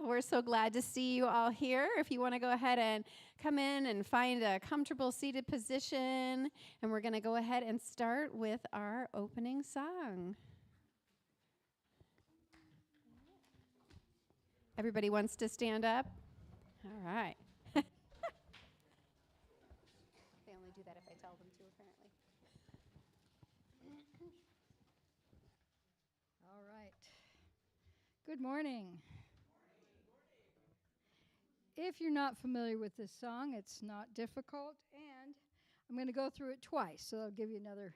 We're so glad to see you all here. If you want to go ahead and come in and find a comfortable seated position, and we're going to go ahead and start with our opening song. Everybody wants to stand up? All right. They only do that if I tell them to, apparently. All right. Good morning. If you're not familiar with this song, it's not difficult, and I'm going to go through it twice, so I'll give you another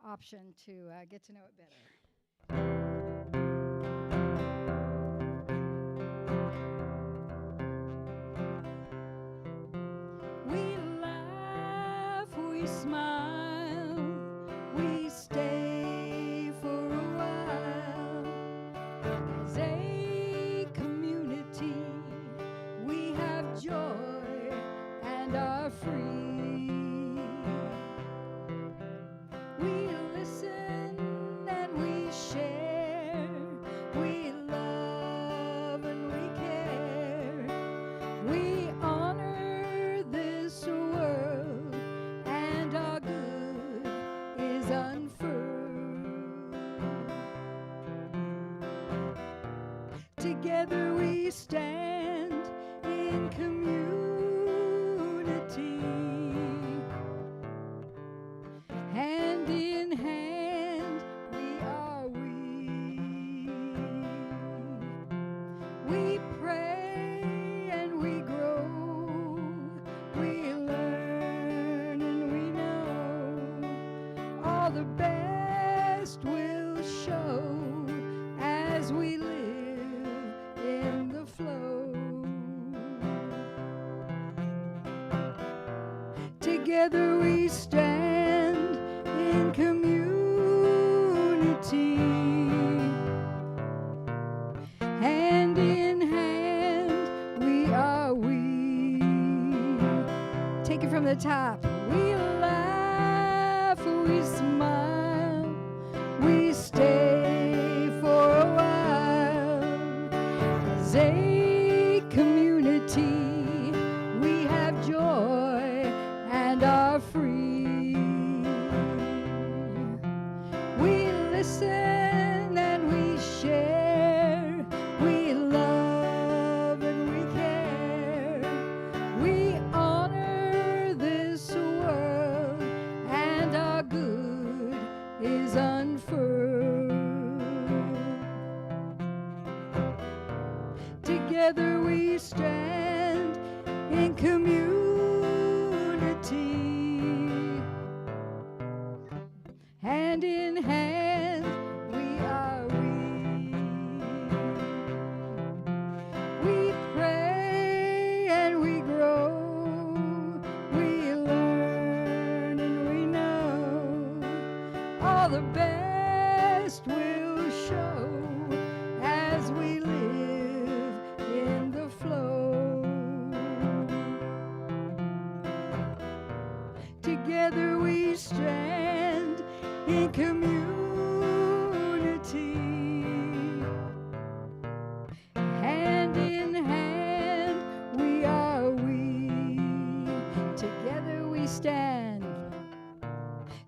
option to get to know it better. We laugh, we smile, we stay for a while. As a community, we have joy and are free. We listen and we share. We love and we care. We honor this world, and our good is unfurled. Together we stand in community, hand in hand we are we. We pray and we grow, we learn and we know all the best will show as we live in the flow. Together we stand in community, hand in hand we are we. Take it from the top. We laugh, we smile, we stay for a while. As a community, we have joy and are free. We listen and we share. We love and we care. We honor this world, and our good is unfurled. Together we stand in community, hand in hand we are we. We pray and we grow, we learn and we know all the best will show as we live in the flow. Together we stand in community, hand in hand we are we. Together we stand,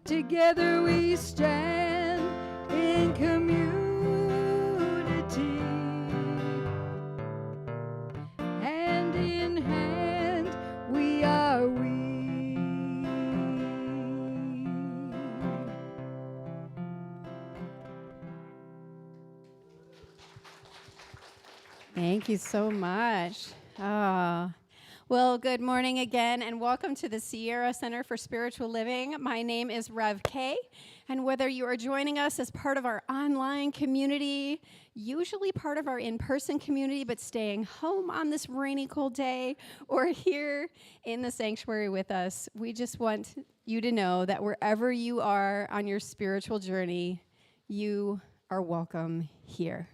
together we stand in community, hand in hand we are we. Thank you so much. Well, good morning again, and welcome to the Sierra Center for Spiritual Living. My name is Rev Kay, and whether you are joining us as part of our online community, usually part of our in-person community, but staying home on this rainy, cold day, or here in the sanctuary with us, we just want you to know that wherever you are on your spiritual journey, you are welcome here.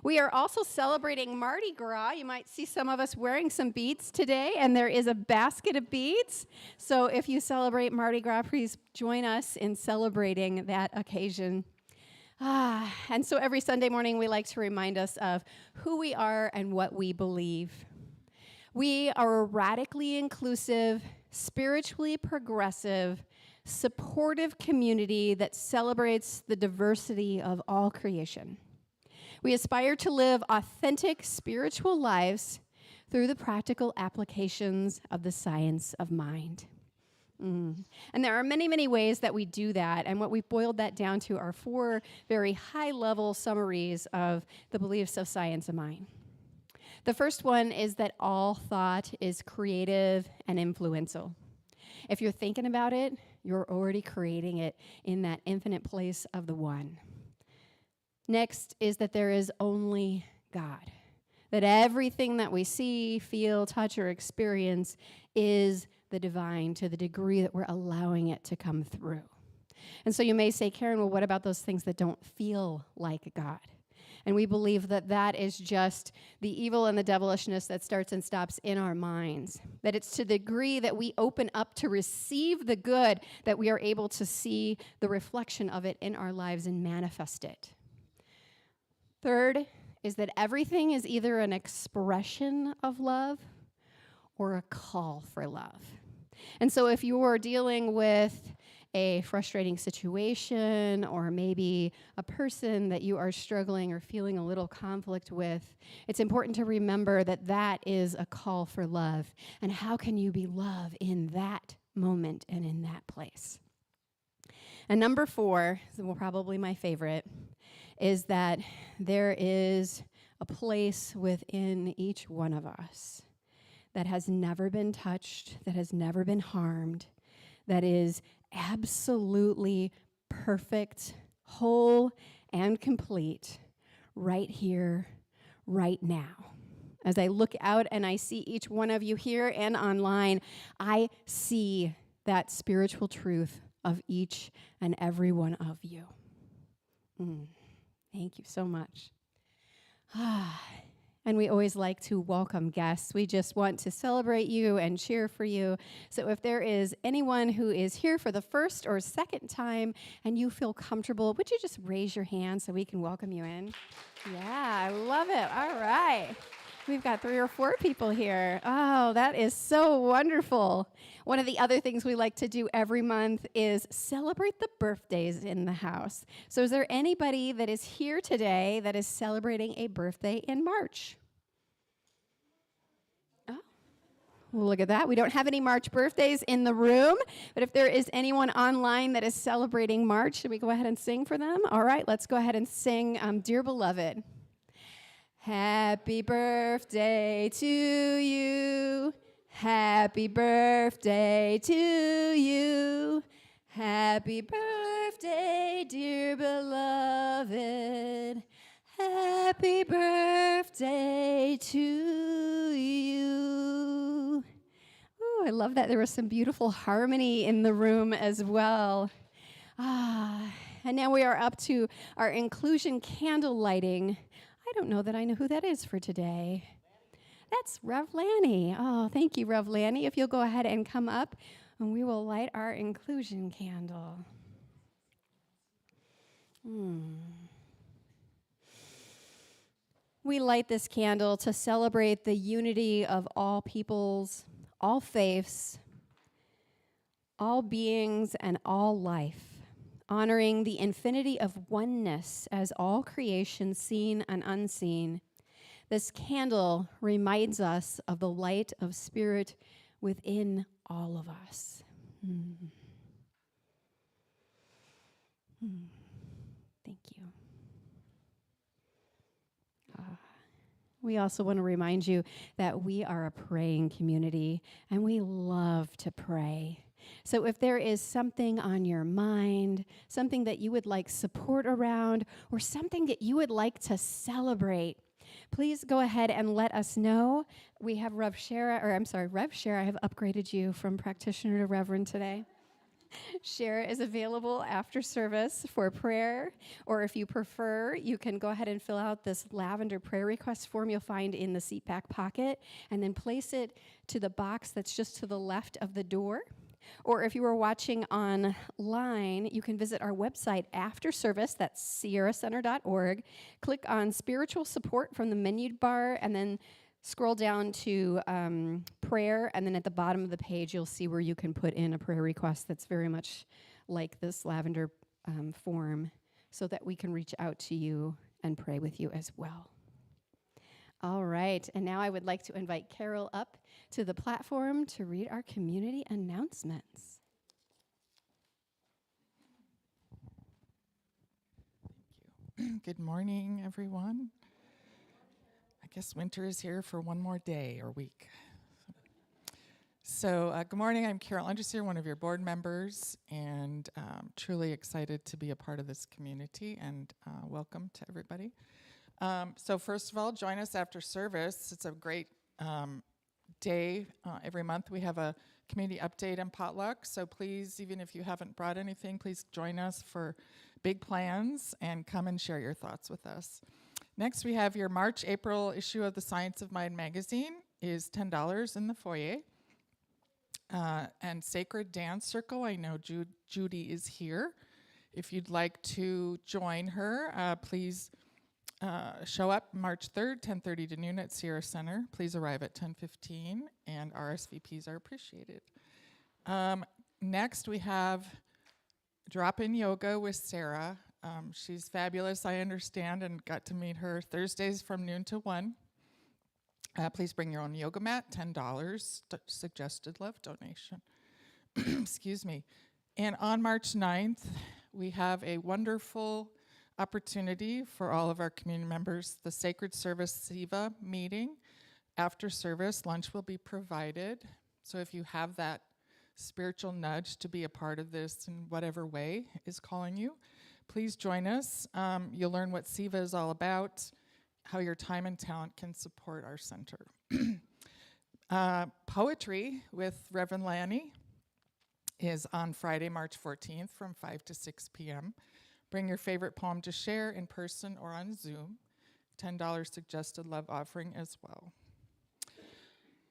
We are also celebrating Mardi Gras. You might see some of us wearing some beads today, and there is a basket of beads. So if you celebrate Mardi Gras, please join us in celebrating that occasion. And so every Sunday morning, we like to remind us of who we are and what we believe. We are a radically inclusive, spiritually progressive, supportive community that celebrates the diversity of all creation. We aspire to live authentic spiritual lives through the practical applications of the science of mind. And there are many, many ways that we do that, and what we've boiled that down to are 4 very high-level summaries of the beliefs of science of mind. The first one is that all thought is creative and influential. If you're thinking about it, you're already creating it in that infinite place of the one. Next is that there is only God, that everything that we see, feel, touch, or experience is the divine to the degree that we're allowing it to come through. And so you may say, Karen, well, what about those things that don't feel like God? And we believe that that is just the evil and the devilishness that starts and stops in our minds. That it's to the degree that we open up to receive the good that we are able to see the reflection of it in our lives and manifest it. Third is that everything is either an expression of love or a call for love. And so if you're dealing with a frustrating situation or maybe a person that you are struggling or feeling a little conflict with, it's important to remember that that is a call for love. And how can you be love in that moment and in that place? And number 4, probably my favorite, is that there is a place within each one of us that has never been touched, that has never been harmed, that is absolutely perfect, whole, and complete right here, right now. As I look out and I see each one of you here and online, I see that spiritual truth of each and every one of you. Thank you so much. And we always like to welcome guests. We just want to celebrate you and cheer for you. So if there is anyone who is here for the first or second time and you feel comfortable, would you just raise your hand so we can welcome you in? Yeah, I love it. All right. We've got 3 or 4 people here. Oh, that is so wonderful. One of the other things we like to do every month is celebrate the birthdays in the house. So is there anybody that is here today that is celebrating a birthday in March? Oh, well, look at that. We don't have any March birthdays in the room, but if there is anyone online that is celebrating March, should we go ahead and sing for them? All right, let's go ahead and sing Dear Beloved. Happy birthday to you. Happy birthday to you. Happy birthday, dear beloved. Happy birthday to you. Ooh, I love that. There was some beautiful harmony in the room as well. And now we are up to our inclusion candle lighting. I don't know that I know who that is for today. That's Rev Lanny. Oh, thank you, Rev Lanny. If you'll go ahead and come up, and we will light our inclusion candle. We light this candle to celebrate the unity of all peoples, all faiths, all beings, and all life, honoring the infinity of oneness as all creation seen and unseen. This candle reminds us of the light of spirit within all of us. Thank you. We also want to remind you that we are a praying community, and we love to pray. So if there is something on your mind, something that you would like support around, or something that you would like to celebrate, please go ahead and let us know. We have Rev Shara, I have upgraded you from practitioner to reverend today. Shara is available after service for prayer, or if you prefer, you can go ahead and fill out this lavender prayer request form you'll find in the seat back pocket, and then place it to the box that's just to the left of the door. Or if you are watching online, you can visit our website after service, that's sierracenter.org. Click on spiritual support from the menu bar, and then scroll down to prayer, and then at the bottom of the page, you'll see where you can put in a prayer request that's very much like this lavender form, so that we can reach out to you and pray with you as well. All right, and now I would like to invite Carol up to the platform to read our community announcements. Thank you. Good morning, everyone. I guess winter is here for one more day or week. So, good morning. I'm Carol Underseer, one of your board members, and truly excited to be a part of this community, and welcome to everybody. So first of all, join us after service. It's a great day. Every month we have a community update and potluck, so please, even if you haven't brought anything, please join us for big plans and come and share your thoughts with us. Next, we have your March-April issue of the Science of Mind magazine is $10 in the foyer. And Sacred Dance Circle, I know Judy is here. If you'd like to join her, please show up March 3rd, 10:30 to noon at Sierra Center. Please arrive at 10:15, and RSVPs are appreciated. Next, we have drop-in yoga with Sarah. She's fabulous, I understand, and got to meet her Thursdays from noon to 1. Please bring your own yoga mat, $10, suggested love donation. Excuse me. And on March 9th, we have a wonderful opportunity for all of our community members, the Sacred Service SIVA meeting. After service, lunch will be provided. So if you have that spiritual nudge to be a part of this in whatever way is calling you, please join us. You'll learn what SIVA is all about, how your time and talent can support our center. Poetry with Reverend Lanny is on Friday, March 14th from 5 to 6 p.m. Bring your favorite poem to share in person or on Zoom. $10 suggested love offering as well.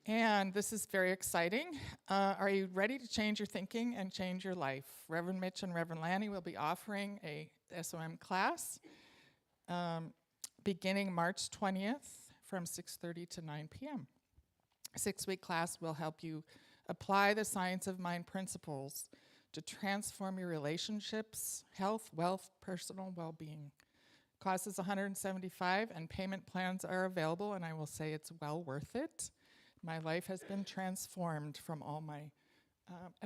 And this is very exciting. Are you ready to change your thinking and change your life? Reverend Mitch and Reverend Lanny will be offering a SOM class beginning March 20th from 6:30 to 9 p.m. A 6-week class will help you apply the Science of Mind principles to transform your relationships, health, wealth, personal well-being. Cost is $175, and payment plans are available, and I will say it's well worth it. My life has been transformed from all my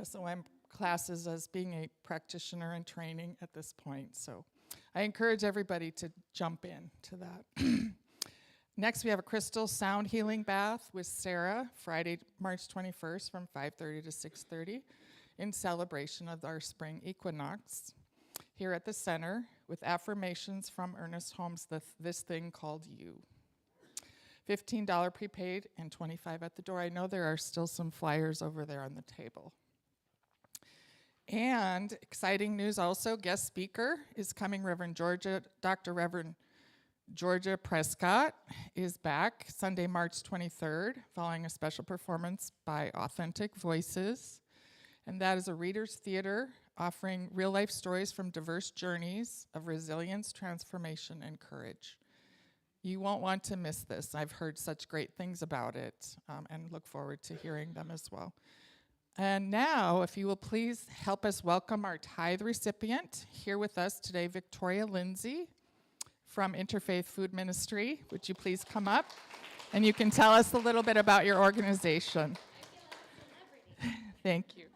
SOM classes as being a practitioner in training at this point. So I encourage everybody to jump in to that. Next, we have a crystal sound healing bath with Sarah, Friday, March 21st from 5:30 to 6:30 in celebration of our spring equinox here at the center with affirmations from Ernest Holmes' This Thing Called You. $15 prepaid and $25 at the door. I know there are still some flyers over there on the table. And exciting news also, guest speaker is coming, Dr. Reverend Georgia Prescott is back Sunday, March 23rd, following a special performance by Authentic Voices. And that is a reader's theater offering real-life stories from diverse journeys of resilience, transformation, and courage. You won't want to miss this. I've heard such great things about it and look forward to hearing them as well. And now, if you will please help us welcome our tithe recipient. Here with us today, Victoria Lindsay from Interfaith Food Ministry. Would you please come up? And you can tell us a little bit about your organization. Thank you.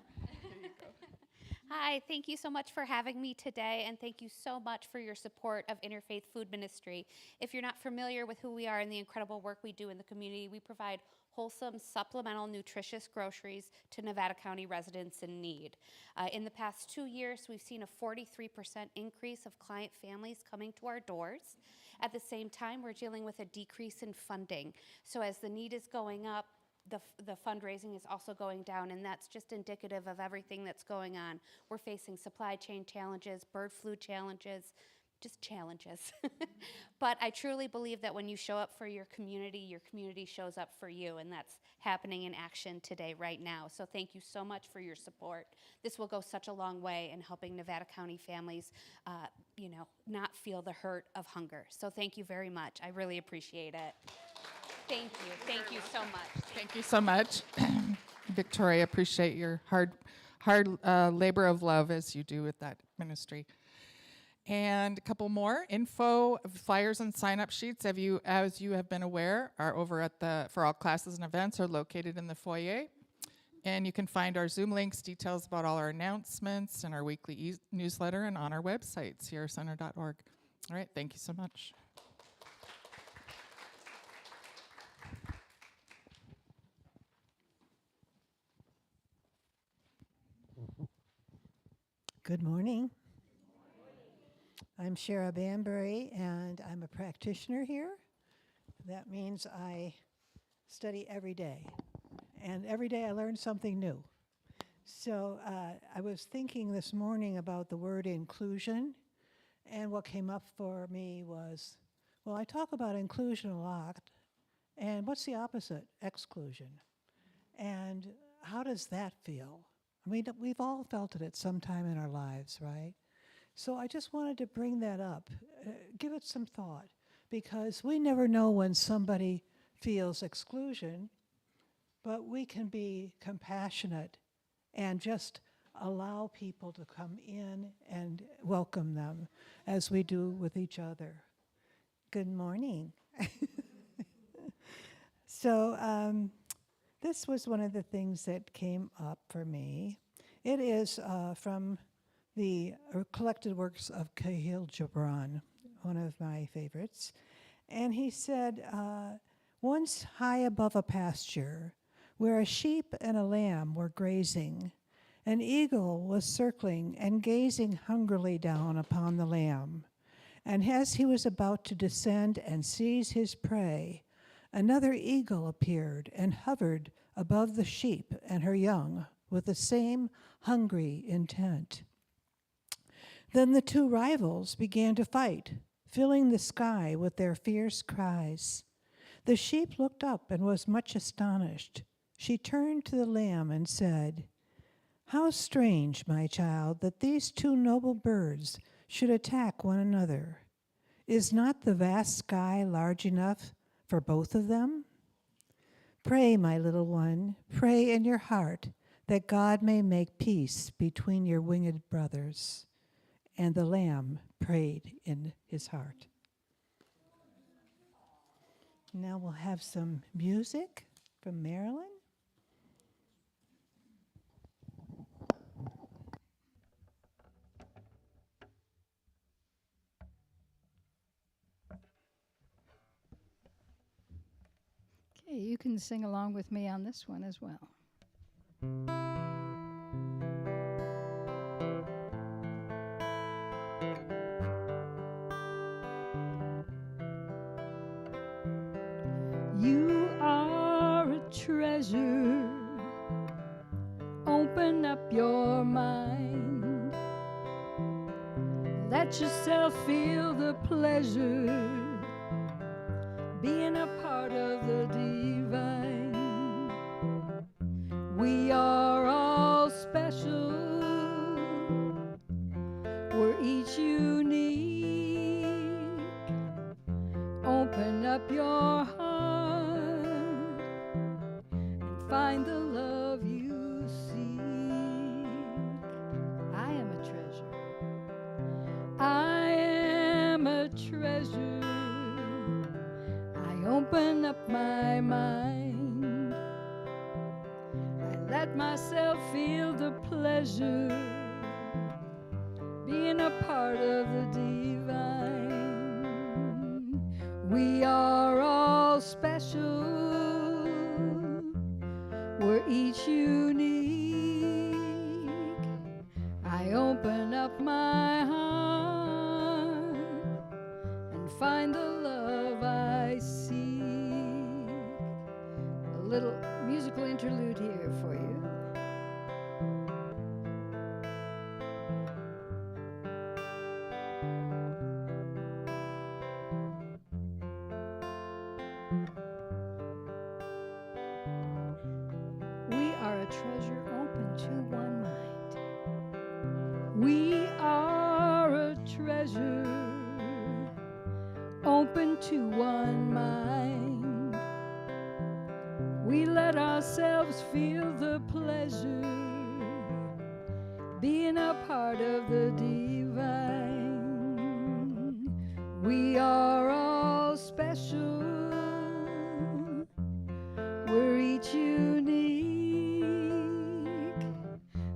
Hi, thank you so much for having me today, and thank you so much for your support of Interfaith Food Ministry. If you're not familiar with who we are and the incredible work we do in the community, we provide wholesome, supplemental, nutritious groceries to Nevada County residents in need. In the past 2 years, we've seen a 43% increase of client families coming to our doors. At the same time, we're dealing with a decrease in funding. So as the need is going up, the fundraising is also going down, and that's just indicative of everything that's going on. We're facing supply chain challenges, bird flu challenges, just challenges. But I truly believe that when you show up for your community shows up for you, and that's happening in action today, right now. So thank you so much for your support. This will go such a long way in helping Nevada County families, not feel the hurt of hunger. So thank you very much. I really appreciate it. Thank you. Thank you so much. Thank you so much. Victoria, appreciate your hard labor of love as you do with that ministry. And a couple more info, flyers, and sign-up sheets. As you have been aware, are over at for all classes and events are located in the foyer. And you can find our Zoom links, details about all our announcements, and our weekly newsletter, and on our website, sierracenter.org. All right, thank you so much. Good morning. I'm Shara Banbury, and I'm a practitioner here. That means I study every day, and every day I learn something new. So I was thinking this morning about the word inclusion, and what came up for me was, well, I talk about inclusion a lot, and what's the opposite? Exclusion. And how does that feel? I mean, we've all felt it at some time in our lives, right? So I just wanted to bring that up, give it some thought, because we never know when somebody feels exclusion, but we can be compassionate and just allow people to come in and welcome them as we do with each other. Good morning. So this was one of the things that came up for me. It is from the collected works of Khalil Gibran, one of my favorites. And he said, once high above a pasture, where a sheep and a lamb were grazing, an eagle was circling and gazing hungrily down upon the lamb. And as he was about to descend and seize his prey, another eagle appeared and hovered above the sheep and her young with the same hungry intent. Then the two rivals began to fight, filling the sky with their fierce cries. The sheep looked up and was much astonished. She turned to the lamb and said, "How strange, my child, that these two noble birds should attack one another. Is not the vast sky large enough for both of them? Pray, my little one, pray in your heart that God may make peace between your winged brothers." And the lamb prayed in his heart. Now we'll have some music from Marilyn. Okay, you can sing along with me on this one as well. You are a treasure. Open up your mind. Let yourself feel the pleasure being a part of the divine. We are all special. We're each unique. Open up your heart and find the love you seek. I am a treasure. I am a treasure. I open up my mind. I let myself feel the pleasure being a part of the divine. We are all special. We're each unique. I open up my heart and find the love I seek. A little musical interlude here for you. treasure open to one mind. We are a treasure open to one mind. We let ourselves feel the pleasure being a part of the divine. We are all special. We're each unique.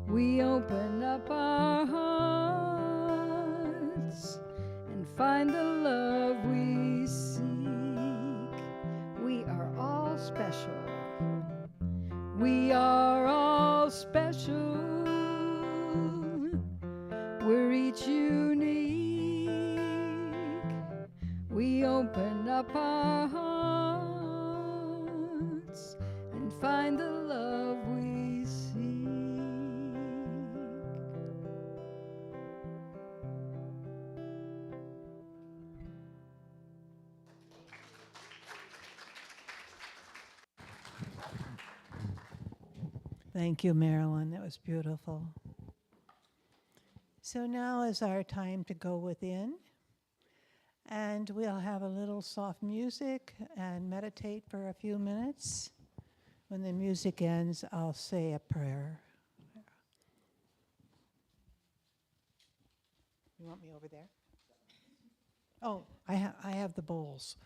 We open up our hearts and find the love we seek. We are all special. We are all special. We're each unique. We open up our hearts and find the love we seek. Thank you, Marilyn. That was beautiful. So now is our time to go within, and we'll have a little soft music and meditate for a few minutes. When the music ends, I'll say a prayer. You want me over there? Oh, I have the bowls.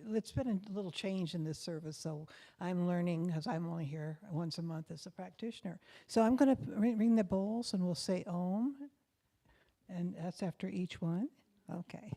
It's been a little change in this service, so I'm learning because I'm only here once a month as a practitioner. So I'm going to ring the bowls, and we'll say Om, and that's after each one. Okay.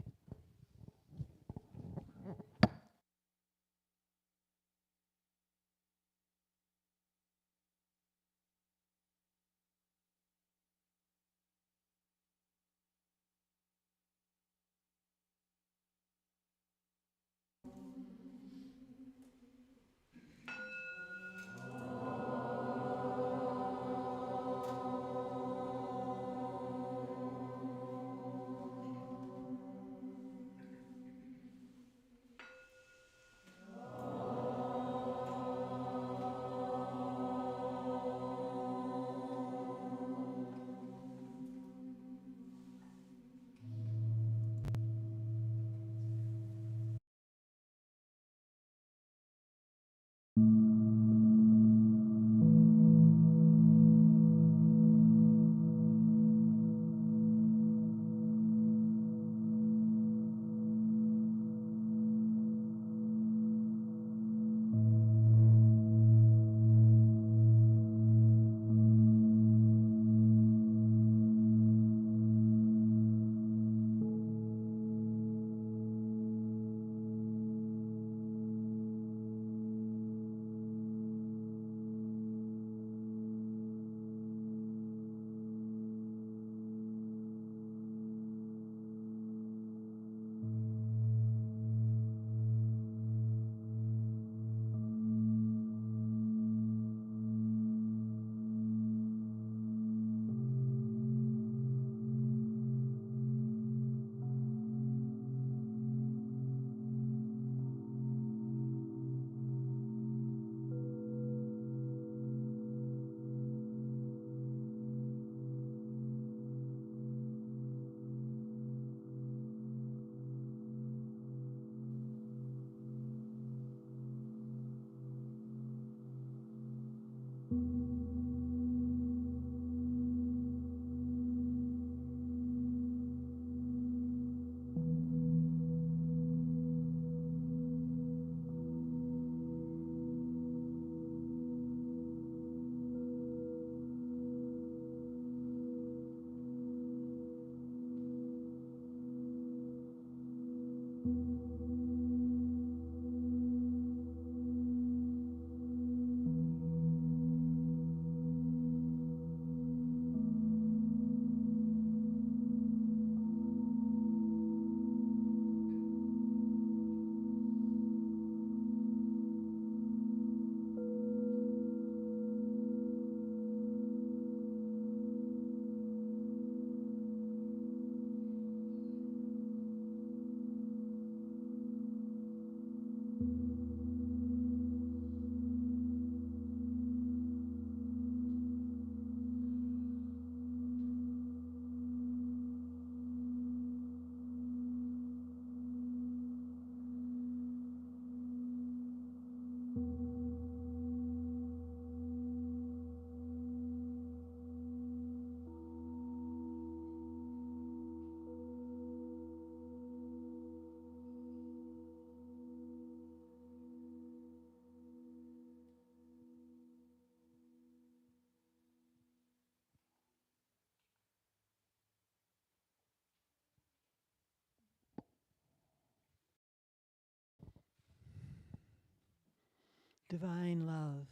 Divine love,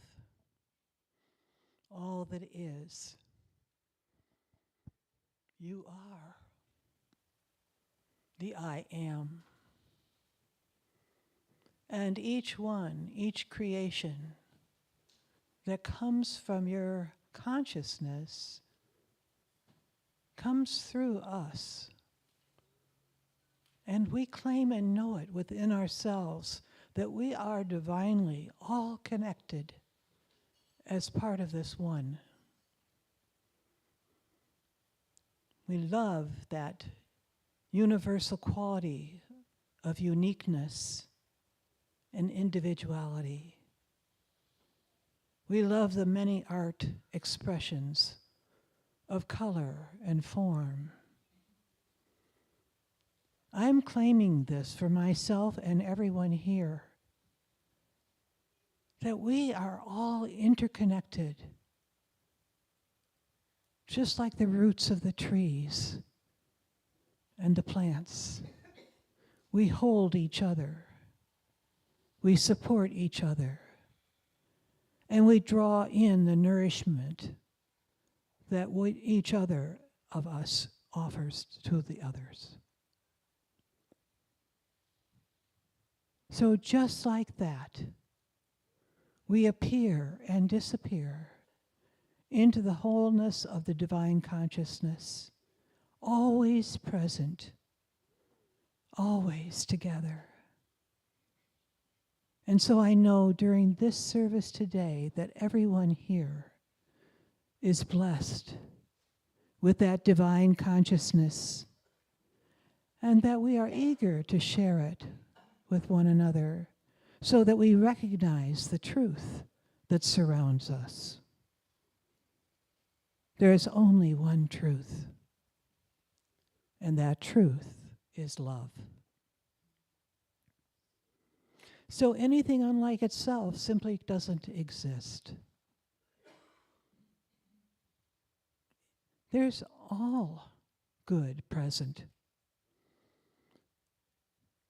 all that is, you are the I am. And each one, each creation that comes from your consciousness comes through us. And we claim and know it within ourselves that we are divinely all connected as part of this one. We love that universal quality of uniqueness and individuality. We love the many art expressions of color and form. I'm claiming this for myself and everyone here, that we are all interconnected, just like the roots of the trees and the plants. We hold each other, we support each other, and we draw in the nourishment that each other of us offers to the others. So just like that, we appear and disappear into the wholeness of the divine consciousness, always present, always together. And so I know during this service today that everyone here is blessed with that divine consciousness, and that we are eager to share it with one another so that we recognize the truth that surrounds us. There is only one truth, and that truth is love. So anything unlike itself simply doesn't exist. There's all good present.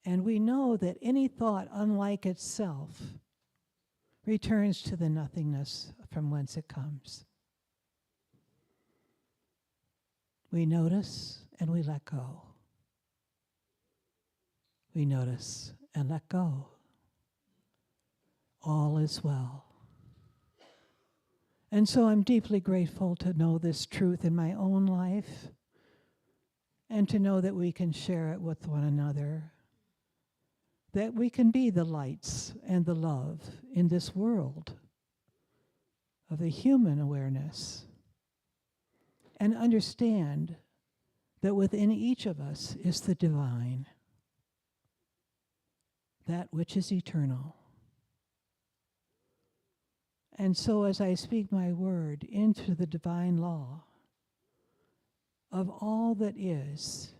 And we know that any thought unlike itself returns to the nothingness from whence it comes. We notice and we let go. We notice and let go. All is well. And so I'm deeply grateful to know this truth in my own life and to know that we can share it with one another, that we can be the lights and the love in this world of the human awareness, and understand that within each of us is the divine, that which is eternal. And so as I speak my word into the divine law of all that is,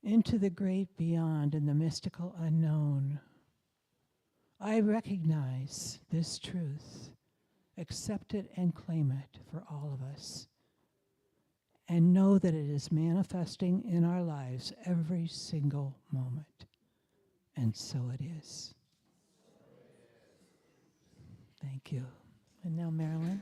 into the great beyond and the mystical unknown, I recognize this truth, accept it and claim it for all of us, and know that it is manifesting in our lives every single moment. And so it is. Thank you. And now Marilyn.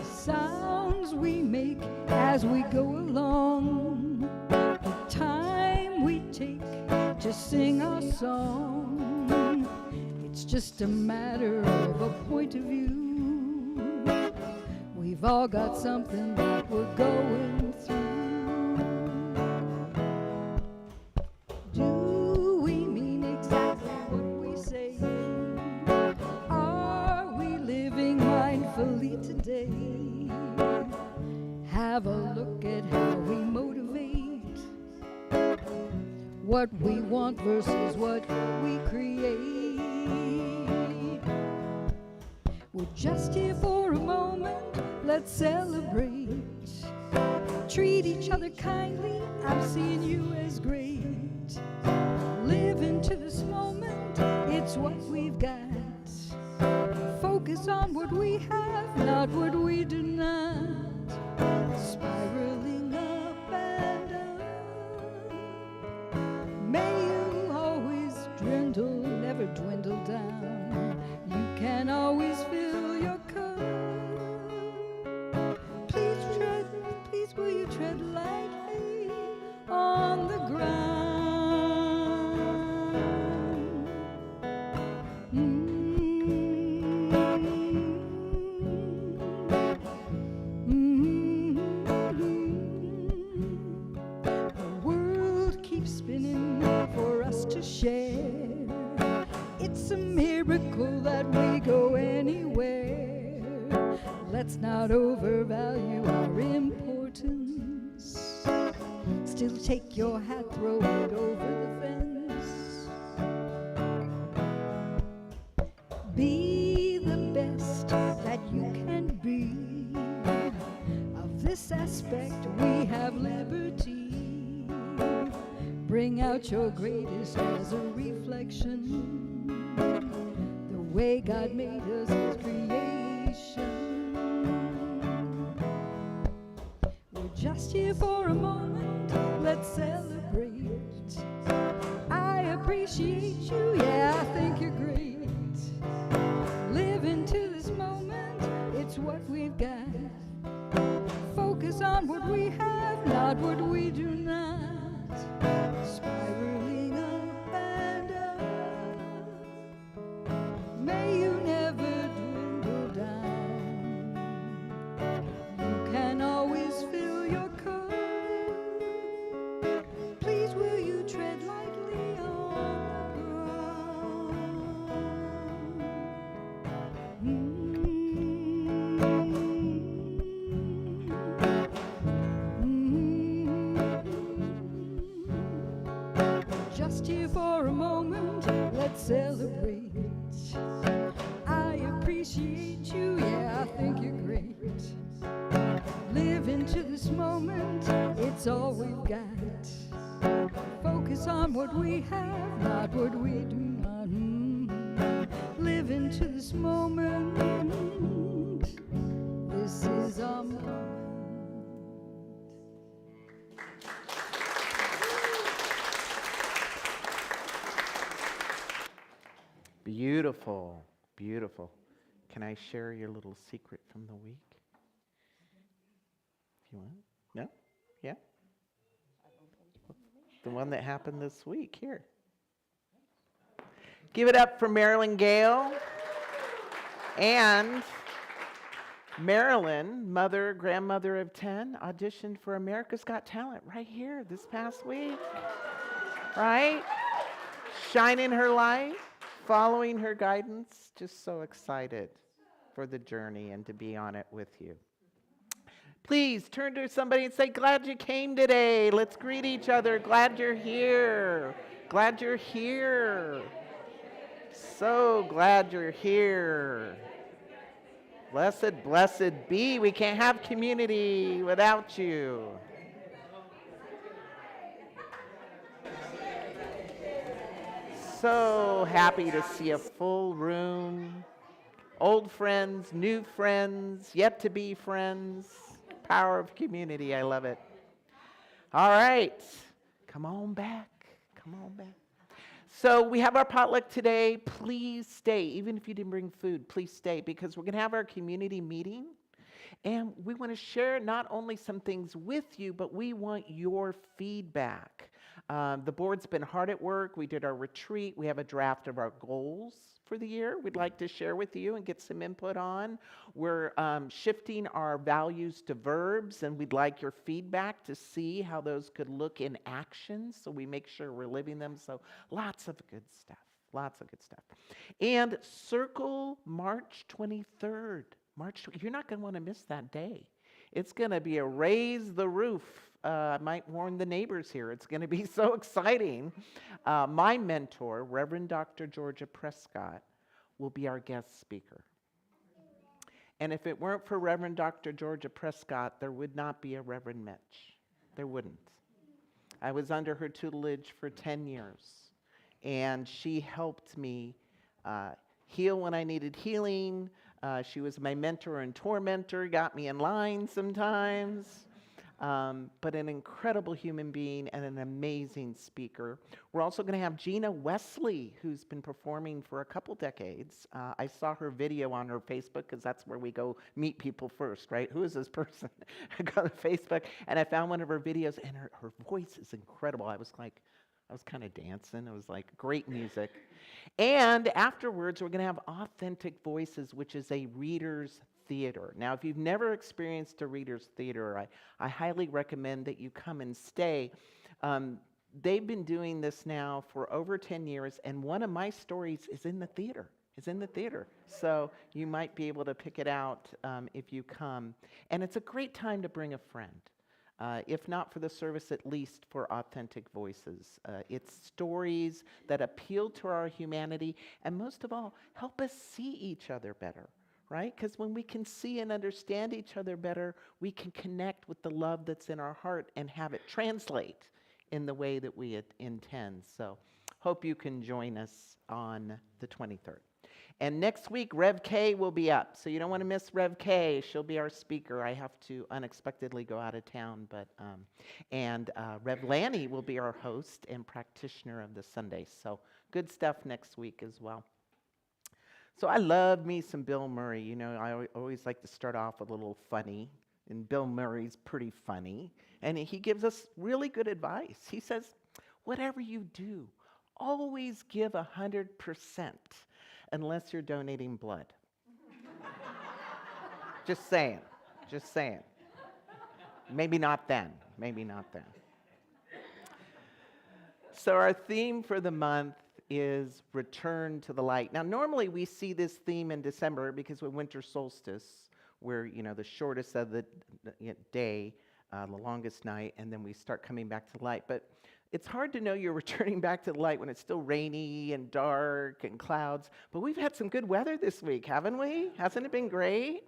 Sounds we make as we go along, the time we take to sing our song, it just a matter of a point of view. We've all got something that we're going through. Do we mean exactly what we say? Are we living mindfully today? Have a look at how we motivate, what we want versus what we create. We're just here for a moment, let's celebrate. Treat each other kindly, I'm seeing you as great. Live into this moment, it's what we've got. Focus on what we have, not what we do not. Spiraling up and up. May you always dwindle, never dwindle down. You can always fill your cup. Please will you tread lightly on the ground. The world keeps spinning for us to share. It's a miracle that we go anywhere. Let's not overvalue our importance. Still take your hat, throw it over the fence. Be the best that you can be. Of this aspect we have liberty. Bring out your greatest as a reflection. The way God made us as creation. We're just here for a moment, let's celebrate. I appreciate you, yeah, I think you're great. Live into this moment, it's what we've got. Focus on what we have, not what we do not. Spiraling up and up. May you never dwindle down. You can always fill your cup. Please will you tread lightly on the ground. Just here for a moment, let's celebrate. I appreciate you, yeah, I think you're great. Live into this moment, it's all we've got. Focus on what we have, not what we do not. Live into this moment, this is our moment. Beautiful, beautiful. Can I share your little secret from the week? If you want? No? Yeah? The one that happened this week, here. Give it up for Marilyn Gale. And Marilyn, grandmother of 10, auditioned for America's Got Talent right here this past week. Right? Shining her light, following her guidance. Just so excited for the journey and to be on it with you. Please turn to somebody and say, glad you came today. Let's greet each other. Glad you're here. Glad you're here. So glad you're here. Blessed, blessed be. We can't have community without you. So happy to see a full room. Old friends, new friends, yet to be friends. Power of community, I love it. All right, come on back, come on back. So we have our potluck today. Please stay, even if you didn't bring food, please stay, because we're gonna have our community meeting. And we wanna share not only some things with you, but we want your feedback. The board's been hard at work. We did our retreat. We have a draft of our goals for the year we'd like to share with you and get some input on. We're shifting our values to verbs, and we'd like your feedback to see how those could look in action so we make sure we're living them. So lots of good stuff. Lots of good stuff. And circle March 23rd. You're not going to want to miss that day. It's going to be a raise the roof. I might warn the neighbors here. It's going to be so exciting. My mentor, Reverend Dr. Georgia Prescott, will be our guest speaker. And if it weren't for Reverend Dr. Georgia Prescott, there would not be a Reverend Mitch. There wouldn't. I was under her tutelage for 10 years, and she helped me heal when I needed healing. She was my mentor and tormentor, got me in line sometimes. But an incredible human being and an amazing speaker. We're also going to have Gina Wesley, who's been performing for a couple decades. I saw her video on her Facebook, because that's where we go meet people first, right? Who is this person? I go to Facebook, and I found one of her videos, and her voice is incredible. I was kind of dancing. It was like great music. And afterwards, we're going to have Authentic Voices, which is a reader's theater. Now, if you've never experienced a reader's theater, I highly recommend that you come and stay. They've been doing this now for over 10 years, and one of my stories is in the theater. So you might be able to pick it out if you come. And it's a great time to bring a friend. If not for the service, at least for Authentic Voices. It's stories that appeal to our humanity, and most of all, help us see each other better. Right? Because when we can see and understand each other better, we can connect with the love that's in our heart and have it translate in the way that we intend. So hope you can join us on the 23rd. And next week, Rev K will be up. So you don't want to miss Rev K. She'll be our speaker. I have to unexpectedly go out of town. And Rev Lanny will be our host and practitioner of the Sunday. So good stuff next week as well. So I love me some Bill Murray. You know, I always like to start off with a little funny, and Bill Murray's pretty funny. And he gives us really good advice. He says, whatever you do, always give 100% unless you're donating blood. Just saying. Maybe not then. So our theme for the month is return to the light. Now, normally we see this theme in December because with winter solstice, we're, the shortest of the day, the longest night, and then we start coming back to the light. But it's hard to know you're returning back to the light when it's still rainy and dark and clouds. But we've had some good weather this week, haven't we? Hasn't it been great?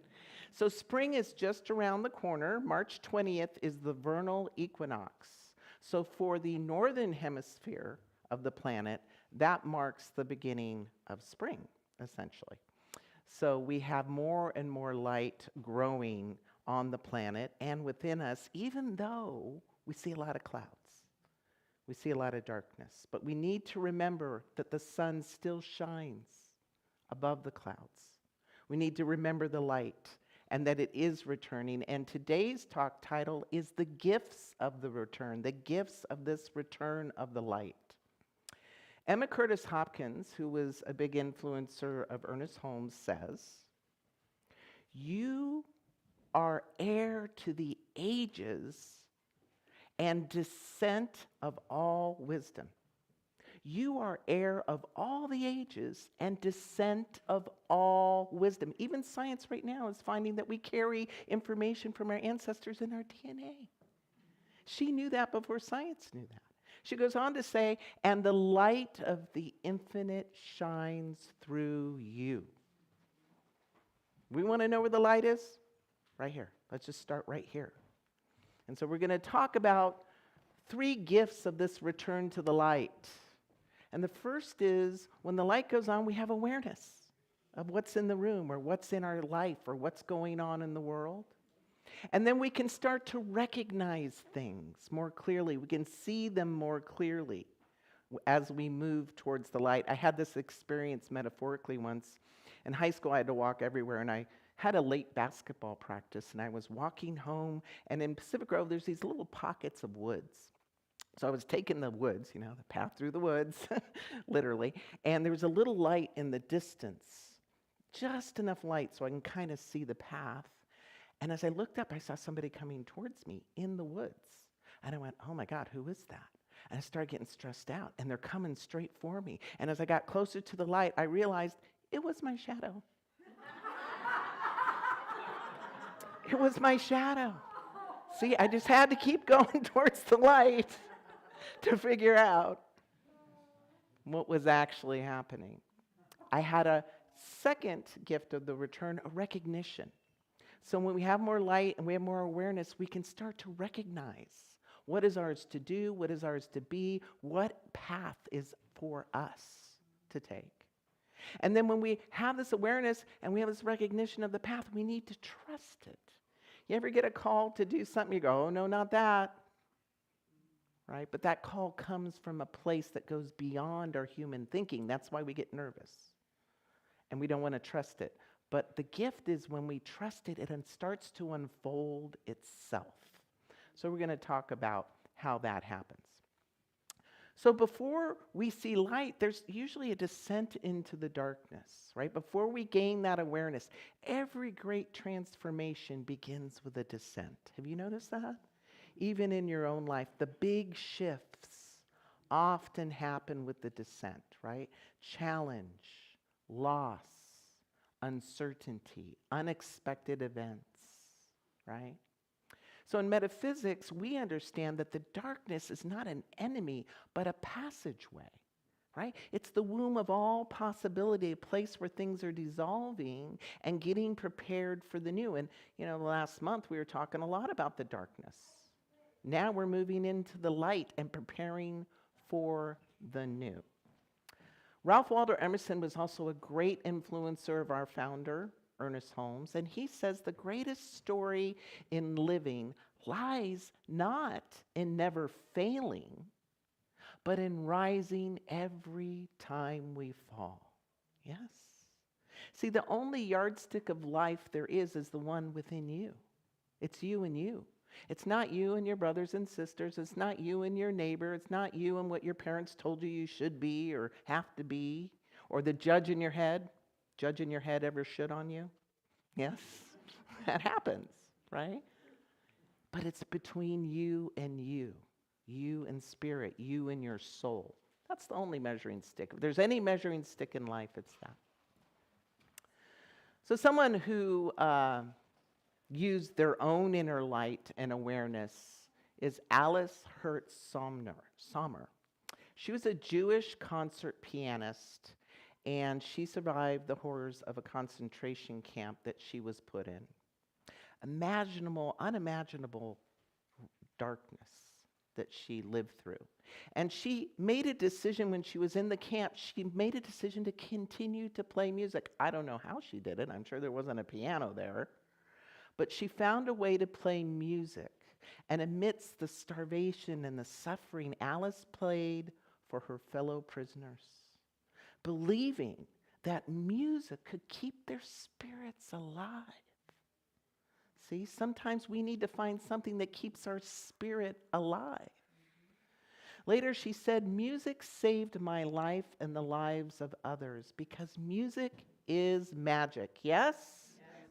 So spring is just around the corner. March 20th is the vernal equinox. So for the northern hemisphere of the planet, that marks the beginning of spring, essentially. So we have more and more light growing on the planet and within us, even though we see a lot of clouds. We see a lot of darkness. But we need to remember that the sun still shines above the clouds. We need to remember the light and that it is returning. And today's talk title is The Gifts of the Return, the gifts of this return of the light. Emma Curtis Hopkins, who was a big influencer of Ernest Holmes, says, "You are heir to the ages and descent of all wisdom." You are heir of all the ages and descent of all wisdom. Even science right now is finding that we carry information from our ancestors in our DNA. She knew that before science knew that. She goes on to say, and the light of the infinite shines through you. We want to know where the light is? Right here. Let's just start right here. And so we're going to talk about 3 gifts of this return to the light. And the first is, when the light goes on, we have awareness of what's in the room or what's in our life or what's going on in the world. And then we can start to recognize things more clearly. We can see them more clearly as we move towards the light. I had this experience metaphorically once. In high school, I had to walk everywhere, and I had a late basketball practice, and I was walking home, and in Pacific Grove, there's these little pockets of woods. So I was taking the woods, the path through the woods, literally, and there was a little light in the distance, just enough light so I can kind of see the path. And as I looked up, I saw somebody coming towards me in the woods. And I went, oh my God, who is that? And I started getting stressed out, and they're coming straight for me. And as I got closer to the light, I realized it was my shadow. It was my shadow. See, I just had to keep going towards the light to figure out what was actually happening. I had a second gift of the return, a recognition. So when we have more light and we have more awareness, we can start to recognize what is ours to do, what is ours to be, what path is for us to take. And then when we have this awareness and we have this recognition of the path, we need to trust it. You ever get a call to do something, you go, oh no, not that. Right? But that call comes from a place that goes beyond our human thinking. That's why we get nervous. And we don't want to trust it. But the gift is when we trust it, it starts to unfold itself. So we're going to talk about how that happens. So before we see light, there's usually a descent into the darkness, right? Before we gain that awareness, every great transformation begins with a descent. Have you noticed that? Even in your own life, the big shifts often happen with the descent, right? Challenge, loss, uncertainty, unexpected events, right? So in metaphysics, we understand that the darkness is not an enemy, but a passageway, right? It's the womb of all possibility, a place where things are dissolving and getting prepared for the new. And, last month we were talking a lot about the darkness. Now we're moving into the light and preparing for the new. Ralph Waldo Emerson was also a great influencer of our founder, Ernest Holmes, and he says the greatest story in living lies not in never failing, but in rising every time we fall. Yes. See, the only yardstick of life there is the one within you. It's you and you. It's not you and your brothers and sisters. It's not you and your neighbor. It's not you and what your parents told you should be or have to be, or the judge in your head. Judge in your head ever shit on you? Yes, that happens, right? But it's between you and spirit, you and your soul. That's the only measuring stick. If there's any measuring stick in life, it's that. So someone who used their own inner light and awareness is Alice Hertz Sommer. She was a Jewish concert pianist, and she survived the horrors of a concentration camp that she was put in. Unimaginable darkness that she lived through. And she made a decision when she was in the camp, she made a decision to continue to play music. I don't know how she did it. I'm sure there wasn't a piano there. But she found a way to play music. And amidst the starvation and the suffering, Alice played for her fellow prisoners, believing that music could keep their spirits alive. See, sometimes we need to find something that keeps our spirit alive. Later, she said, music saved my life and the lives of others because music is magic. Yes?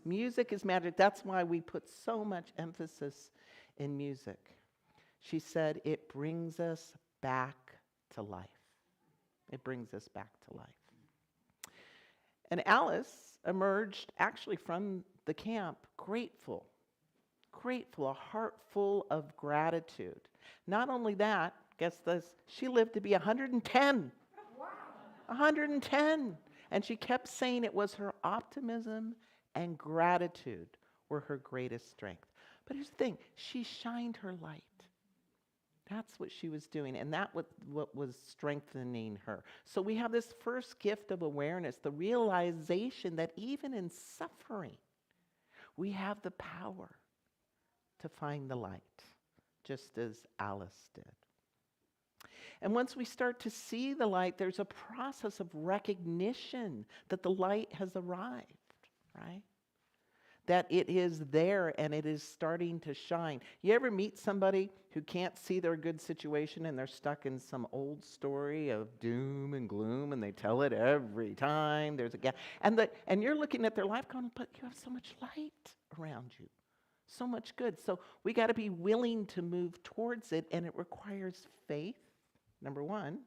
Music is magic. That's why we put so much emphasis in music. She said, it brings us back to life. It brings us back to life. And Alice emerged actually from the camp grateful, a heart full of gratitude. Not only that, guess this, she lived to be 110. Wow. 110. And she kept saying it was her optimism and gratitude were her greatest strength. But here's the thing, she shined her light. That's what she was doing, and that was what was strengthening her. So we have this first gift of awareness, the realization that even in suffering, we have the power to find the light, just as Alice did. And once we start to see the light, there's a process of recognition that the light has arrived, right? that it is there and it is starting to shine. You ever meet somebody who can't see their good situation and they're stuck in some old story of doom and gloom, and they tell it every time there's a gap, and you're looking at their life going, but you have so much light around you, so much good. So we got to be willing to move towards it, and it requires faith, number one,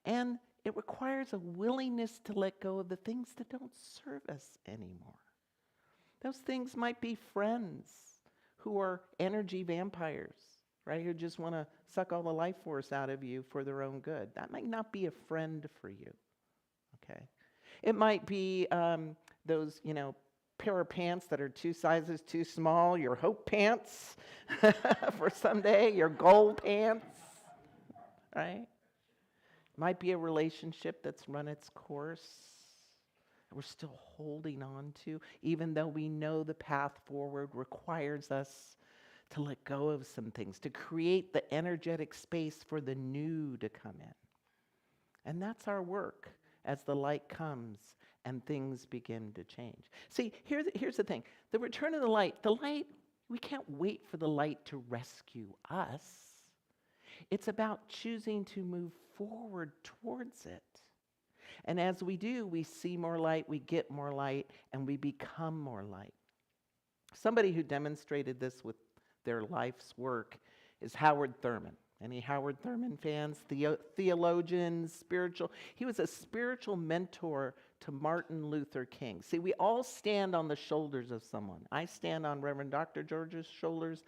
and it requires a willingness to let go of the things that don't serve us anymore. Those things might be friends who are energy vampires, right? Who just want to suck all the life force out of you for their own good. That might not be a friend for you, okay? It might be those, pair of pants that are 2 sizes too small, your hope pants for someday, your goal pants, right? Might be a relationship that's run its course that we're still holding on to, even though we know the path forward requires us to let go of some things, to create the energetic space for the new to come in. And that's our work as the light comes and things begin to change. See, here's the thing. The return of the light, we can't wait for the light to rescue us. It's about choosing to move forward towards it. And as we do, we see more light, we get more light, and we become more light. Somebody who demonstrated this with their life's work is Howard Thurman. Any Howard Thurman fans? Theologian, spiritual. He was a spiritual mentor to Martin Luther King. See, we all stand on the shoulders of someone. I stand on Reverend Dr. George's shoulders.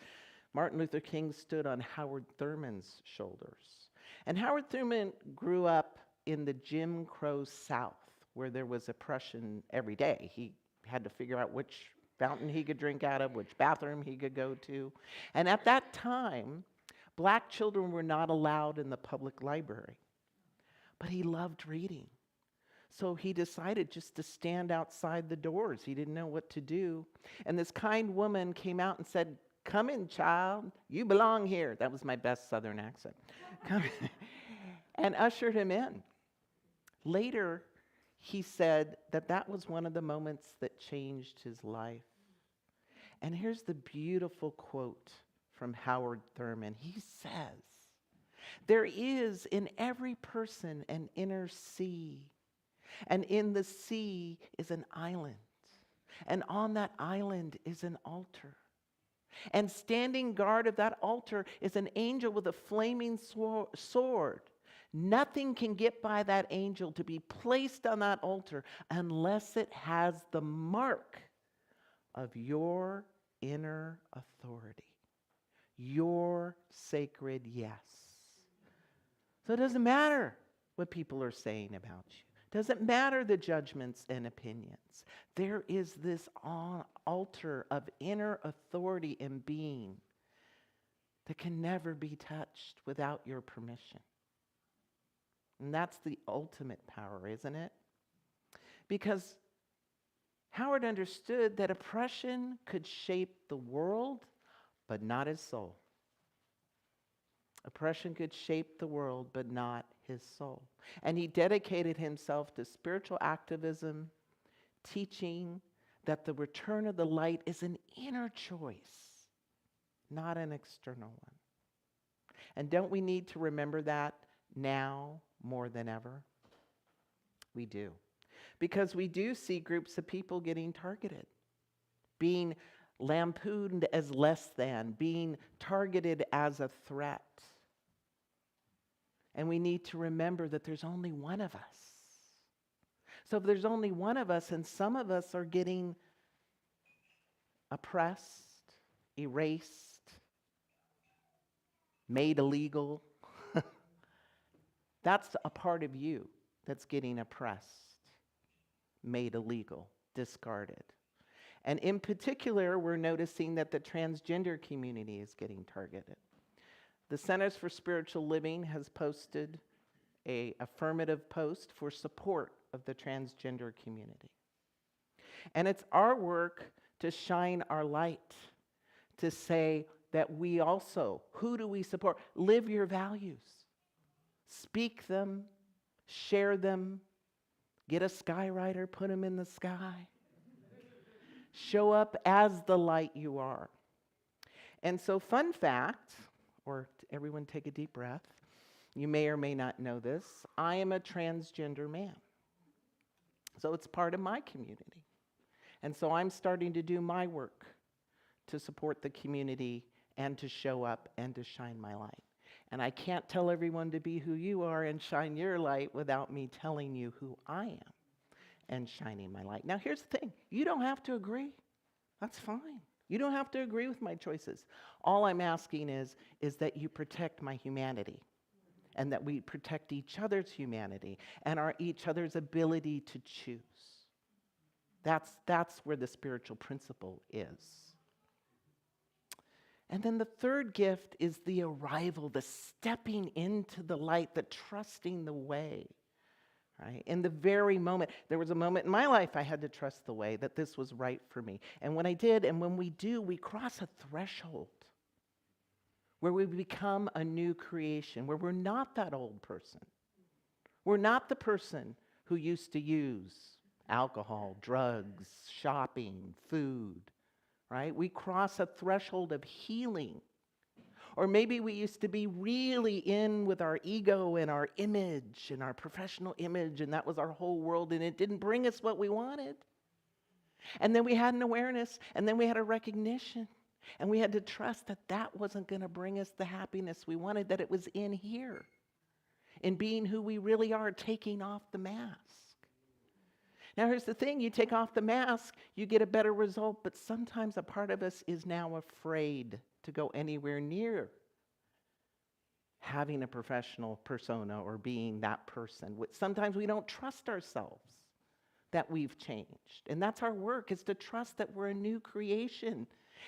Martin Luther King stood on Howard Thurman's shoulders. And Howard Thurman grew up in the Jim Crow South, where there was oppression every day. He had to figure out which fountain he could drink out of, which bathroom he could go to. And at that time, black children were not allowed in the public library. But he loved reading. So he decided just to stand outside the doors. He didn't know what to do. And this kind woman came out and said, "Come in, child. You belong here." That was my best Southern accent. Come in. And ushered him in. Later, he said that was one of the moments that changed his life. And here's the beautiful quote from Howard Thurman. He says, "There is in every person an inner sea, and in the sea is an island, and on that island is an altar. And standing guard of that altar is an angel with a flaming sword. Nothing can get by that angel to be placed on that altar unless it has the mark of your inner authority, your sacred yes." So it doesn't matter what people are saying about you. It doesn't matter the judgments and opinions. There is this altar of inner authority and being that can never be touched without your permission. And that's the ultimate power, isn't it? Because Howard understood that oppression could shape the world, but not his soul. Oppression could shape the world, but not his soul. And he dedicated himself to spiritual activism, teaching that the return of the light is an inner choice, not an external one. And don't we need to remember that now more than ever? We do. Because we do see groups of people getting targeted, being lampooned as less than, being targeted as a threat. And we need to remember that there's only one of us. So if there's only one of us, and some of us are getting oppressed, erased, made illegal, that's a part of you that's getting oppressed, made illegal, discarded. And in particular, we're noticing that the transgender community is getting targeted. The Centers for Spiritual Living has posted an affirmative post for support of the transgender community. And it's our work to shine our light, to say that we also, who do we support? Live your values. Speak them, share them, get a skywriter, put them in the sky. Show up as the light you are. And so, fun fact, or everyone take a deep breath. You may or may not know this. I am a transgender man. So it's part of my community. And so I'm starting to do my work to support the community and to show up and to shine my light. And I can't tell everyone to be who you are and shine your light without me telling you who I am and shining my light. Now, here's the thing. You don't have to agree. That's fine. You don't have to agree with my choices. All I'm asking is that you protect my humanity and that we protect each other's humanity and each other's ability to choose. That's where the spiritual principle is. And then the third gift is the arrival, the stepping into the light, the trusting the way. Right? In the very moment, there was a moment in my life I had to trust the way, that this was right for me. And when I did, and when we do, we cross a threshold where we become a new creation, where we're not that old person. We're not the person who used to use alcohol, drugs, shopping, food, right? We cross a threshold of healing. Or maybe we used to be really in with our ego and our image and our professional image, and that was our whole world, and it didn't bring us what we wanted. And then we had an awareness, and then we had a recognition, and we had to trust that that wasn't going to bring us the happiness we wanted, that it was in here, in being who we really are, taking off the mask. Now, here's the thing. You take off the mask, you get a better result, but sometimes a part of us is now afraid to go anywhere near having a professional persona or being that person. Sometimes we don't trust ourselves that we've changed. And that's our work, is to trust that we're a new creation.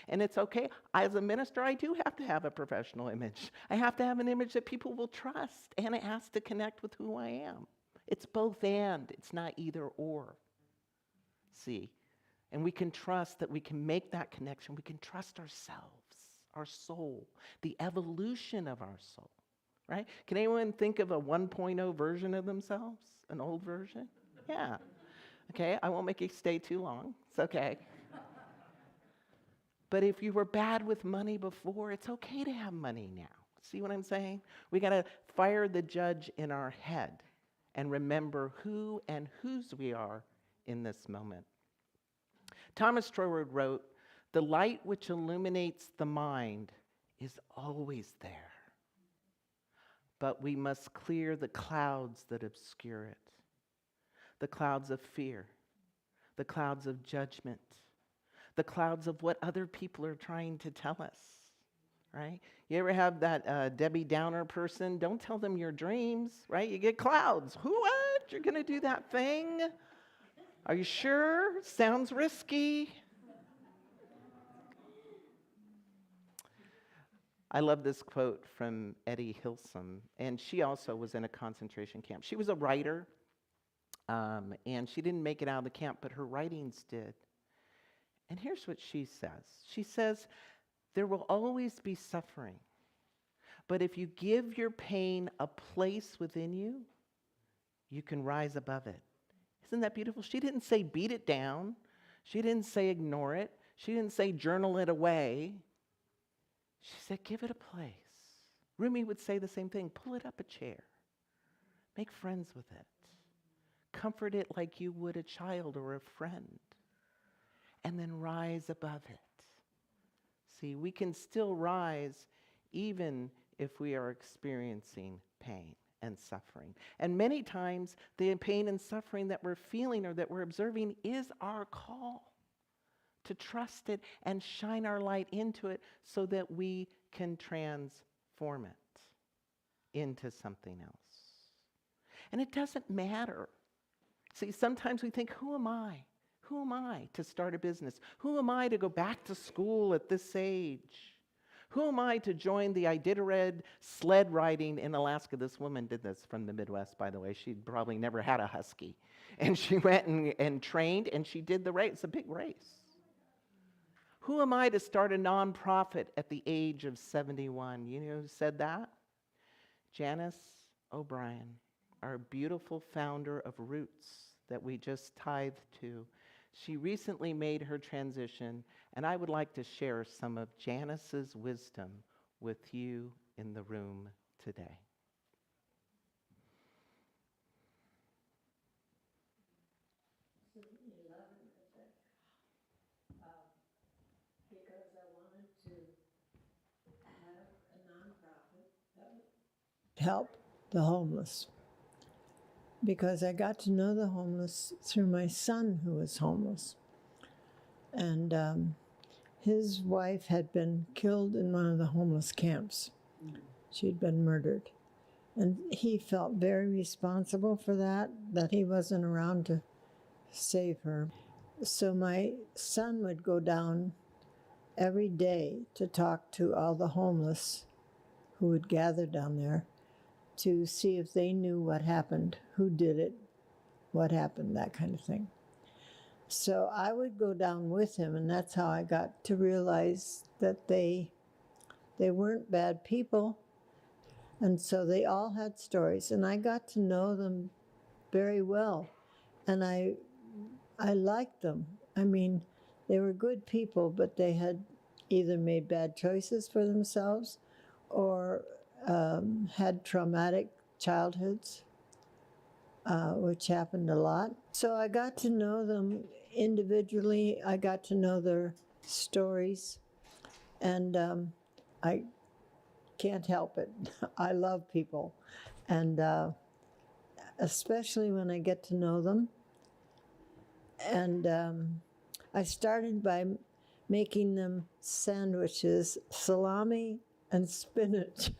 And it's okay. As a minister, I do have to have a professional image. I have to have an image that people will trust, and it has to connect with who I am. It's both and. It's not either or. See? And we can trust that we can make that connection. We can trust ourselves, our soul, the evolution of our soul, right? Can anyone think of a 1.0 version of themselves? An old version? Yeah. Okay, I won't make you stay too long. It's okay. But if you were bad with money before, it's okay to have money now. See what I'm saying? We got to fire the judge in our head and remember who and whose we are in this moment. Thomas Troward wrote, "The light which illuminates the mind is always there, but we must clear the clouds that obscure it, the clouds of fear, the clouds of judgment, the clouds of what other people are trying to tell us." Right? You ever have that Debbie Downer person? Don't tell them your dreams, right? You get clouds. What? You're going to do that thing? Are you sure? Sounds risky. I love this quote from Etty Hilsum, and she also was in a concentration camp. She was a writer, and she didn't make it out of the camp, but her writings did. And here's what she says. She says, "There will always be suffering, but if you give your pain a place within you, you can rise above it." Isn't that beautiful? She didn't say beat it down. She didn't say ignore it. She didn't say journal it away. She said give it a place. Rumi would say the same thing. Pull it up a chair. Make friends with it. Comfort it like you would a child or a friend. And then rise above it. See, we can still rise even if we are experiencing pain and suffering. And many times, the pain and suffering that we're feeling or that we're observing is our call to trust it and shine our light into it so that we can transform it into something else. And it doesn't matter. See, sometimes we think, who am I? Who am I to start a business? Who am I to go back to school at this age? Who am I to join the Iditarod sled riding in Alaska? This woman did this from the Midwest, by the way. She'd probably never had a husky. And she went and trained, and she did the race. It's a big race. Who am I to start a nonprofit at the age of 71? You know who said that? Janice O'Brien, our beautiful founder of Roots that we just tithed to. She recently made her transition, and I would like to share some of Janice's wisdom with you in the room today. Because I wanted to have a nonprofit that would help the homeless. Because I got to know the homeless through my son, who was homeless. And his wife had been killed in one of the homeless camps. She'd been murdered. And he felt very responsible for that he wasn't around to save her. So my son would go down every day to talk to all the homeless who would gather down there to see if they knew what happened, who did it, what happened, that kind of thing. So I would go down with him, and that's how I got to realize that they weren't bad people. And so they all had stories, and I got to know them very well. And I liked them. I mean, they were good people, but they had either made bad choices for themselves or had traumatic childhoods, which happened a lot. So I got to know them individually. I got to know their stories, and I can't help it. I love people, and especially when I get to know them. And I started by making them sandwiches, salami and spinach.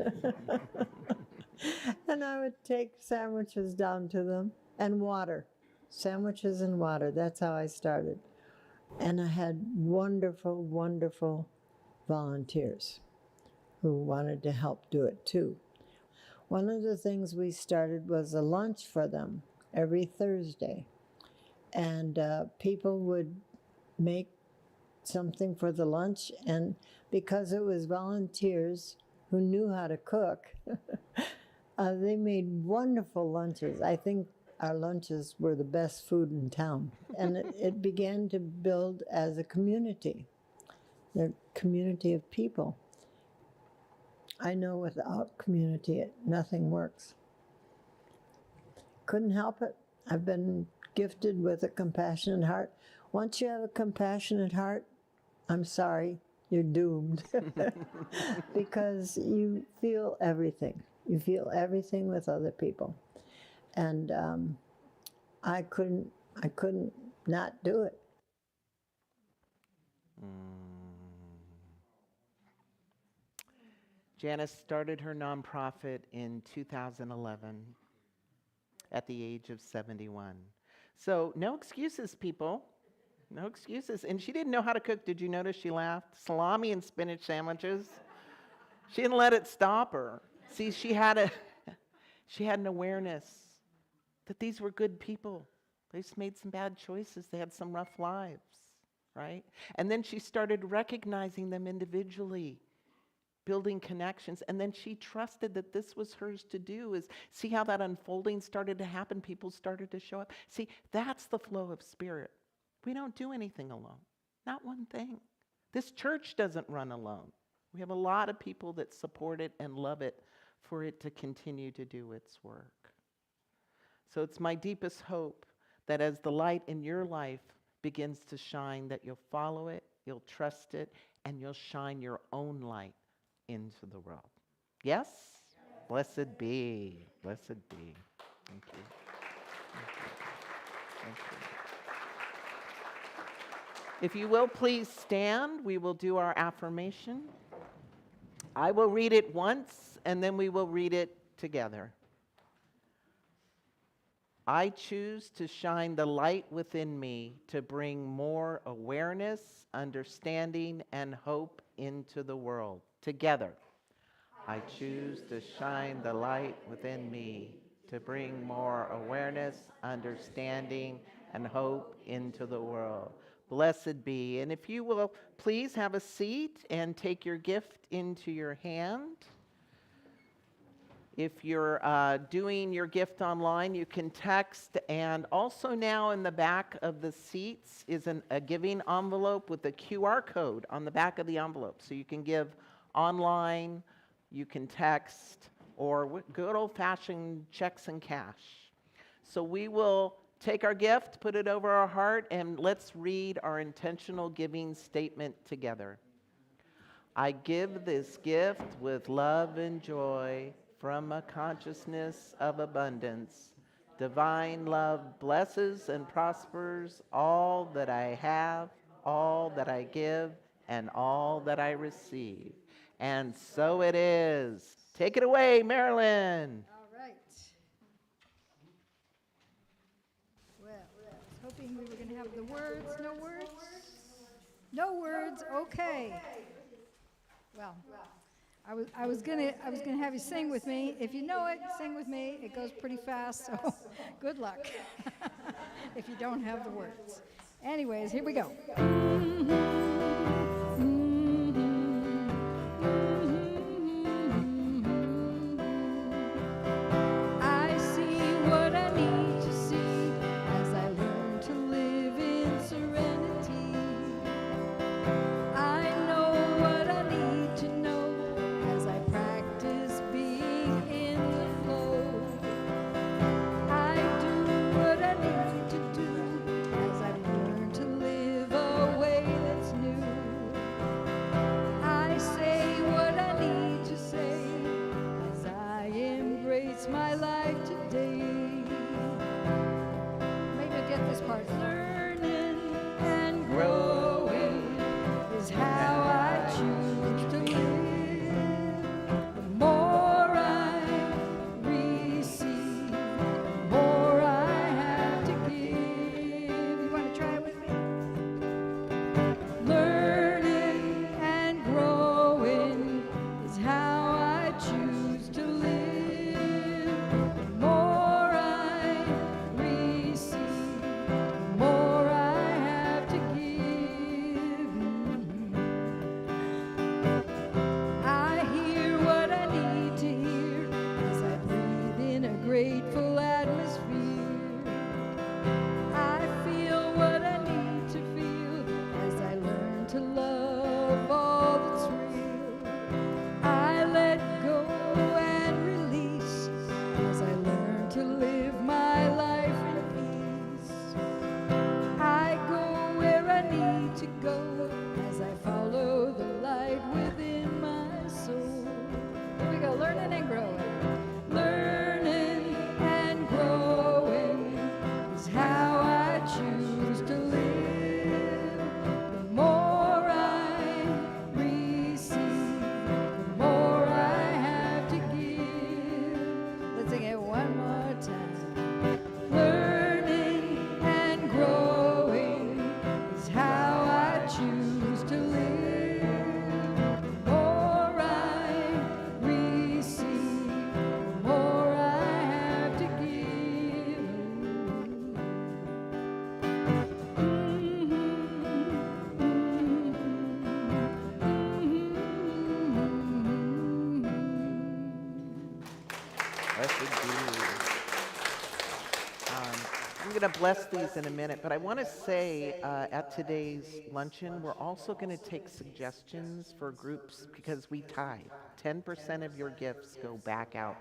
And I would take sandwiches down to them and water, sandwiches and water. That's how I started. And I had wonderful, wonderful volunteers who wanted to help do it too. One of the things we started was a lunch for them every Thursday. And people would make something for the lunch, and because it was volunteers who knew how to cook, they made wonderful lunches. I think our lunches were the best food in town. And it began to build as a community of people. I know without community, nothing works. Couldn't help it. I've been gifted with a compassionate heart. Once you have a compassionate heart, I'm sorry, you're doomed. Because you feel everything. You feel everything with other people. And I couldn't not do it. Janice started her nonprofit in 2011 at the age of 71. So no excuses, people. No excuses. And she didn't know how to cook. Did you notice she laughed? Salami and spinach sandwiches. She didn't let it stop her. See, she had an awareness that these were good people. They just made some bad choices. They had some rough lives, right? And then she started recognizing them individually, building connections, and then she trusted that this was hers to do. Is see how that unfolding started to happen? People started to show up. See, that's the flow of spirit. We don't do anything alone, not one thing. This church doesn't run alone. We have a lot of people that support it and love it for it to continue to do its work. So it's my deepest hope that as the light in your life begins to shine, that you'll follow it, you'll trust it, and you'll shine your own light into the world. Yes? Blessed be. Blessed be. Thank you. Thank you. Thank you. If you will please stand, we will do our affirmation. I will read it once, and then we will read it together. I choose to shine the light within me to bring more awareness, understanding, and hope into the world. Together. I choose to shine the light within me to bring more awareness, understanding, and hope into the world. Blessed be. And if you will please have a seat and take your gift into your hand. If you're doing your gift online, you can text. And also now in the back of the seats is a giving envelope with a QR code on the back of the envelope. So you can give online, you can text, or good old-fashioned checks and cash. So we will take our gift, put it over our heart, and let's read our intentional giving statement together. I give this gift with love and joy from a consciousness of abundance. Divine love blesses and prospers all that I have, all that I give, and all that I receive. And so it is. Take it away, Marilyn. All right. Well, I was hoping we were going to have the words. No words? No words. Okay. Well, I was gonna have you sing with me. If you know it, sing with me. It goes pretty fast, so good luck. If you don't have the words. Anyways, here we go. I see what I need to see as I learn to live in serenity. I know what I need to know as I practice being in the flow. I do what I need to do as I learn to live a way that's new. I say what I need to say as I embrace my life today. Maybe I'll get this part. Learning and growing is how I choose to live. The more I receive, the more I have to give. You want to try it with me? Learning and growing is how I choose to live. The more I receive, the more I have to give. I hear what I need to hear as I breathe in a grateful atmosphere. I feel what I need to feel as I learn to love all that's real. I let go and release as I learn to live my life in peace. I go where I need to go as I follow the light within my soul. Here we go, learning and growing. Learning and growing is how I choose to live. The more I receive, the more I have to give. Let's sing it one more time. Learning and growing is how I choose to live. The more I receive, the more I have to give. Blessed be. I'm going to bless these in a minute, but I want to say at today's luncheon, we're also going to take suggestions for groups because we tithe. 10% of your gifts go back out,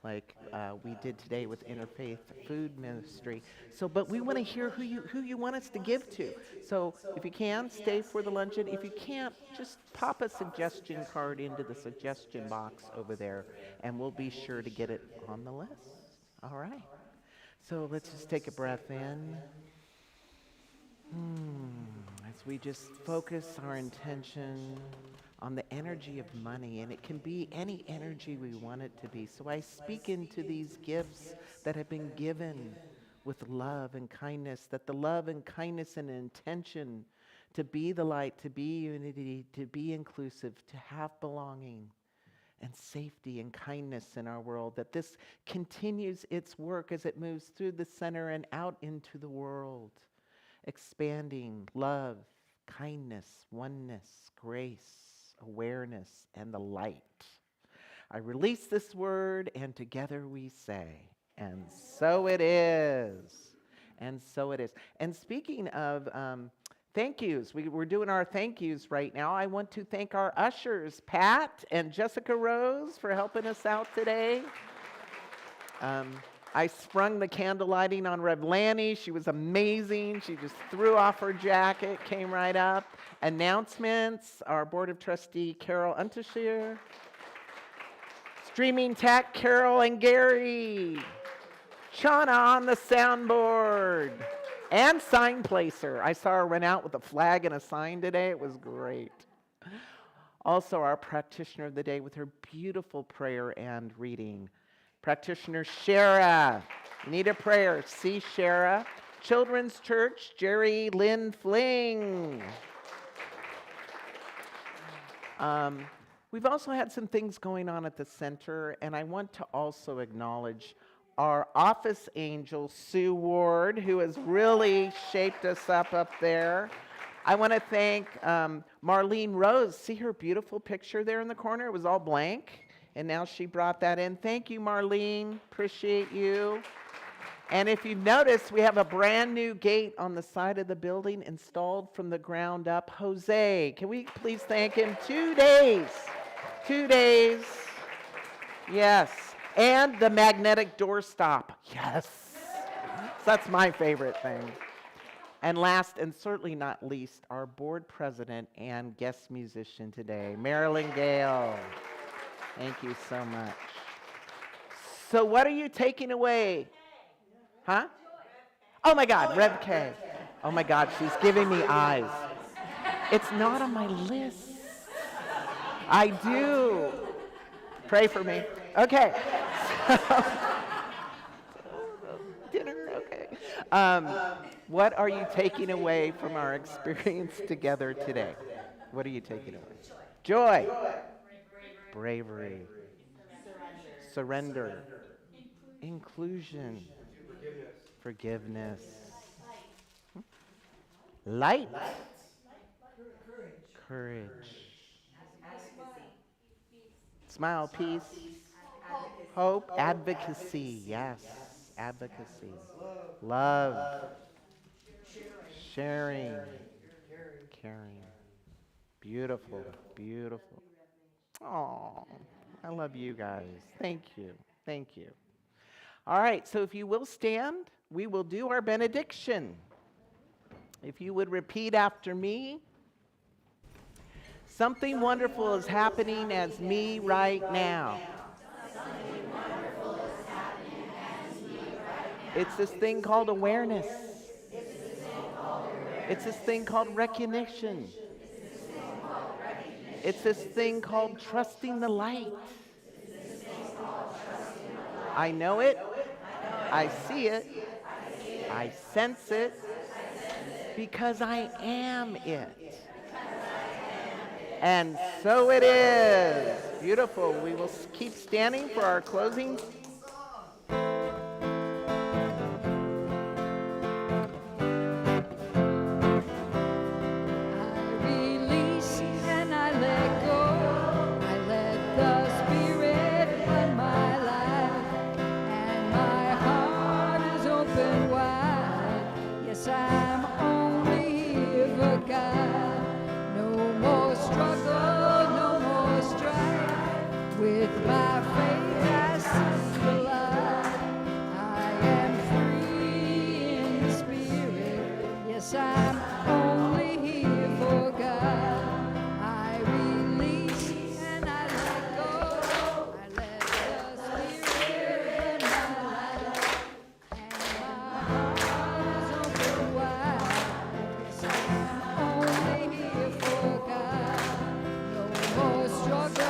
like we did today with Interfaith Food Ministry. So, but we want to hear who you want us to give to. So, if you can, stay for the luncheon. If you can't, just pop a suggestion card into the suggestion box over there, and we'll be sure to get it on the list. All right. So let's just take a breath in. As we just focus our intention on the energy of money, and it can be any energy we want it to be. So I speak into these gifts that have been given with love and kindness, that the love and kindness and intention to be the light, to be unity, to be inclusive, to have belonging and safety and kindness in our world, that this continues its work as it moves through the center and out into the world, expanding love, kindness, oneness, grace, awareness, and the light. I release this word, and together we say, and so it is. And so it is. And speaking of thank yous, we're doing our thank yous right now. I want to thank our ushers, Pat and Jessica Rose, for helping us out today. I sprung the candle lighting on Rev Lanny. She was amazing. She just threw off her jacket, came right up. Announcements, our Board of Trustee, Carol Unterschier. Streaming Tech, Carol and Gary. Shauna on the soundboard. And sign placer. I saw her run out with a flag and a sign today. It was great. Also, our practitioner of the day with her beautiful prayer and reading. Practitioner Shara. Need a prayer. See Shara. Children's Church, Jerry Lynn Fling. We've also had some things going on at the center, and I want to also acknowledge our office angel, Sue Ward, who has really shaped us up there. I want to thank Marlene Rose. See her beautiful picture there in the corner? It was all blank, and now she brought that in. Thank you, Marlene. Appreciate you. And if you've noticed, we have a brand new gate on the side of the building installed from the ground up. Jose, can we please thank him? 2 days. 2 days. Yes. And the magnetic door stop. Yes. That's my favorite thing. And last and certainly not least, our board president and guest musician today, Marilyn Gale. Thank you so much. So what are you taking away? Huh? Oh my God, Rev K. Oh my God, she's giving me eyes. It's not on my list. I do. Pray for me. Okay. Dinner, okay. What are you taking away from our experience together today? What are you taking away? Joy. Bravery. Surrender. Inclusion. Forgiveness. Light. Courage. Smile, peace. Hope, advocacy. Yes, advocacy. Love. Sharing. Caring. Beautiful, beautiful. Oh, I love you guys. Thank you. Thank you. All right, so if you will stand, we will do our benediction. If you would repeat after me. Something wonderful is happening as me right now. It's this thing called awareness. It's this thing called recognition. It's this thing called trusting the light. I know it. I see it. I sense it. Because I am it. And so it is. Beautiful. We will keep standing for our closing. With my faith I see the light. I am free in the spirit. Yes, I'm only here for God. I release and I let go. I let the spirit run my life. And my heart is open wide. Yes, I'm only here for God. No more struggle.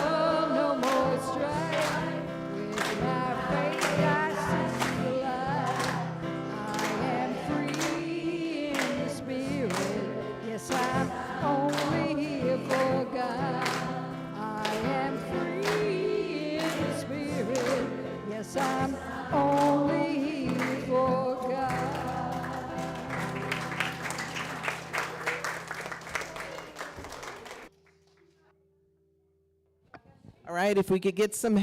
I'm only here for God. All right, if we could get some